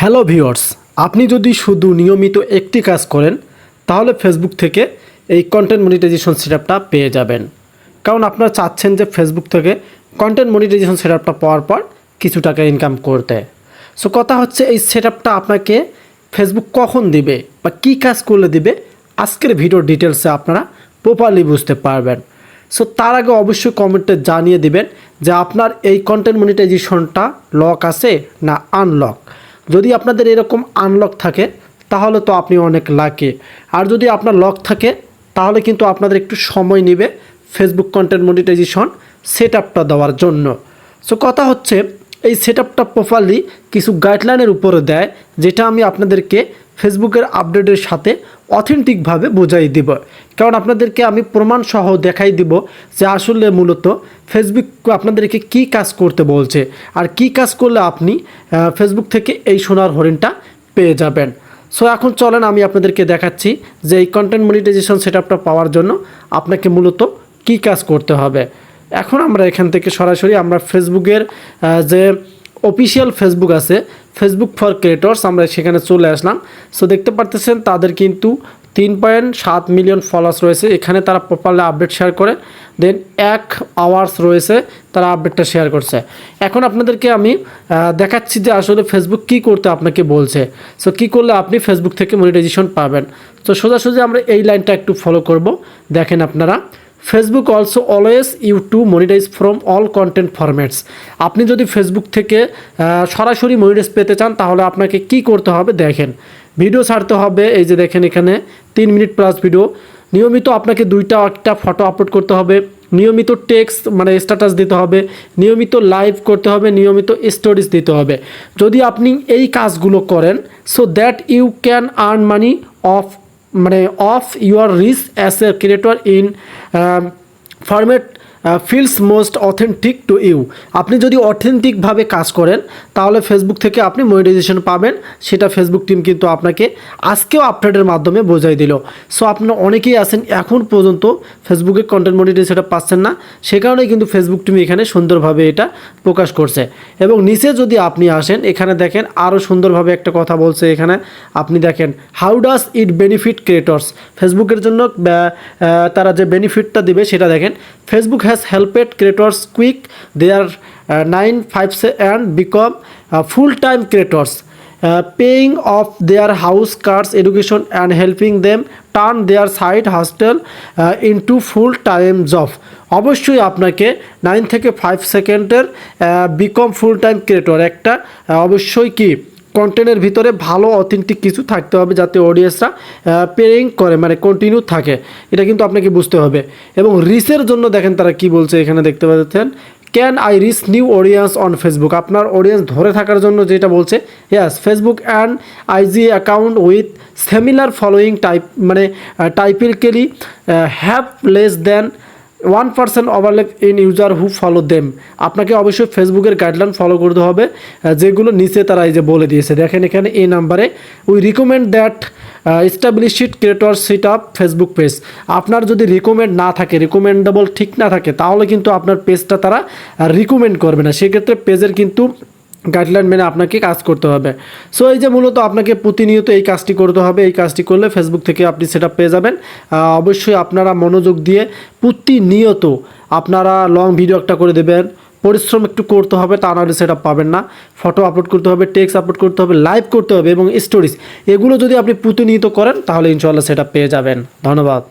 Hello viewers, আপনি যদি শুধু নিয়মিত একটি কাজ করেন তাহলে ফেসবুক থেকে এই কন্টেন্ট মনিটাইজেশন সেটআপটা পেয়ে যাবেন। কারণ আপনারা চাচ্ছেন যে ফেসবুক থেকে কন্টেন্ট মনিটাইজেশন সেটআপটা পাওয়ার পর কিছু টাকা ইনকাম করতে। সো কথা হচ্ছে এই সেটআপটা আপনাকে ফেসবুক কখন দিবে বা কী কাজ করলে দিবে, আজকের ভিডিওর ডিটেলসে আপনারা প্রপারলি বুঝতে পারবেন। সো তার আগে অবশ্যই কমেন্টে জানিয়ে দিবেন যে আপনার এই কন্টেন্ট মনিটাইজেশনটা লক আছে না আনলক। যদি আপনাদের এরকম আনলক থাকে তাহলে তো আপনি অনেক লাকি, আর যদি আপনার লক থাকে তাহলে কিন্তু আপনাদের একটু সময় নেবে ফেসবুক কন্টেন্ট মনিটাইজেশন সেটআপটা দেওয়ার জন্য। সো কথা হচ্ছে এই সেটআপটা প্রপারলি কিছু গাইডলাইনের উপরে দেয়, যেটা আমি আপনাদেরকে ফেসবুকের আপডেটের সাথে অথেন্টিকভাবে বোঝাই দিব। কারণ আপনাদেরকে আমি প্রমাণ সহ দেখাই দিব যে আসলে মূলত ফেসবুক আপনাদেরকে কি কাজ করতে বলছে, আর কি কাজ করলে আপনি ফেসবুক থেকে এই সোনার হরিণটা পেয়ে যাবেন। সো এখন চলেন আমি আপনাদেরকে দেখাচ্ছি যে এই কন্টেন্ট মনিটাইজেশন সেটআপটা পাওয়ার জন্য আপনাকে মূলত কি কাজ করতে হবে। এখন আমরা এখান থেকে সরাসরি আমরা ফেসবুকের যে অফিসিয়াল ফেসবুক আছে, ফেসবুক ফর ক্রিয়েটর্স, আমরা সেখানে চলে আসলাম। সো দেখতে পারতেছেন তাদের কিন্তু 3.7 মিলিয়ন ফলোয়ার্স রয়েছে। এখানে তারা প্রপারলি আপডেট শেয়ার করে, দেন 1 আওয়ার্স রয়েছে তারা আপডেটটা শেয়ার করছে। এখন আপনাদেরকে আমি দেখাচ্ছি যে আসলে ফেসবুক কি করতে আপনাকে বলছে। সো কী করলে আপনি ফেসবুক থেকে মনিটাইজেশন পাবেন। তো সোজাসুজি আমরা এই লাইনটা একটু ফলো করব। দেখেন আপনারা, Facebook also always you to monetize from all content formats. আপনি যদি ফেসবুক থেকে সরাসরি মনিটাইজ পেতে চান তাহলে আপনাকে কি করতে হবে দেখেন, ভিডিও ছাড়তে হবে। এই যে দেখেন এখানে 3 মিনিট প্লাস ভিডিও, নিয়মিত আপনাকে 2টা একটা ফটো আপলোড করতে হবে, নিয়মিত টেক্সট মানে স্ট্যাটাস দিতে হবে, নিয়মিত লাইভ করতে হবে, নিয়মিত স্টোরিজ দিতে হবে। যদি আপনি এই কাজগুলো করেন so that you can earn money of your reach as a creator in format feels most authentic to you. আপনি যদি অথেন্টিকভাবে কাজ করেন তাহলে ফেসবুক থেকে আপনি মনিটাইজেশন পাবেন। সেটা ফেসবুক টিম কিন্তু আপনাকে আজকেও আপডেটের মাধ্যমে বোঝাই দিল। সো আপনারা অনেকেই আছেন এখন পর্যন্ত ফেসবুকে কন্টেন্ট মনিটাইজেশনটা পাচ্ছেন না, সে কারণেই কিন্তু ফেসবুক টিম এখানে সুন্দরভাবে এটা প্রকাশ করছে। এবং নিচে যদি আপনি আসেন এখানে দেখেন আরও সুন্দরভাবে একটা কথা বলছে। এখানে আপনি দেখেন how does it benefit creators. ফেসবুকের জন্য তারা যে বেনিফিটটা দিবে সেটা দেখেন, Facebook has helped creators quit their 9 to 5 and become full-time creators, paying off their house cars education and helping them turn their side hustle into full-time job. অবশ্যই আপনাকে 9 থেকে 5 সেকেন্ডের বিকম ফুল টাইম ক্রিয়েটর একটা অবশ্যই কি কন্টেন্টের ভিতরে ভালো অথেন্টিক কিছু থাকতে হবে যাতে অডিয়েন্সরা পেইং করে মানে কন্টিনিউ থাকে, এটা কিন্তু আপনাকে বুঝতে হবে। এবং রিচের জন্য দেখেন তারা কি বলছে, এখানে দেখতে পাচ্ছেন can I reach new audience on Facebook. আপনার অডিয়েন্স ধরে থাকার জন্য যেটা বলছে, yes Facebook and IG account with similar following typically have less than 1% overlap in user who follow them. আপনাকে অবশ্যই ফেসবুকের গাইডলাইন ফলো করতে হবে যেগুলো নিচে তারা এই যে বলে দিয়েছে। দেখেন এখানে এই নাম্বারে we recommend that established creator set up Facebook page. আপনার যদি রিকমেন্ড না থাকে, রিকমেন্ডেবল ঠিক না থাকে তাহলে কিন্তু আপনার পেজটা তারা রিকমেন্ড করবে না, সেক্ষেত্রে পেজের কিন্তু গাইডলাইন মেনে আপনাকে কাজ করতে হবে। সো এই যে মূলত আপনাকে প্রতিনিয়ত এই কাজটি করতে হবে, এই কাজটি করলে ফেসবুক থেকে আপনি সেটআপ পেয়ে যাবেন। অবশ্যই আপনারা মনোযোগ দিয়ে প্রতিনিয়ত আপনারা লং ভিডিও একটা করে দেবেন, পরিশ্রম একটু করতে হবে, তা নাহলে সেটআপ পাবেন না। ফটো আপলোড করতে হবে, টেক্সট আপলোড করতে হবে, লাইভ করতে হবে এবং স্টোরিজ, এগুলো যদি আপনি প্রতিনিয়ত করেন তাহলে ইনশাআল্লাহ সেটআপ পেয়ে যাবেন। ধন্যবাদ।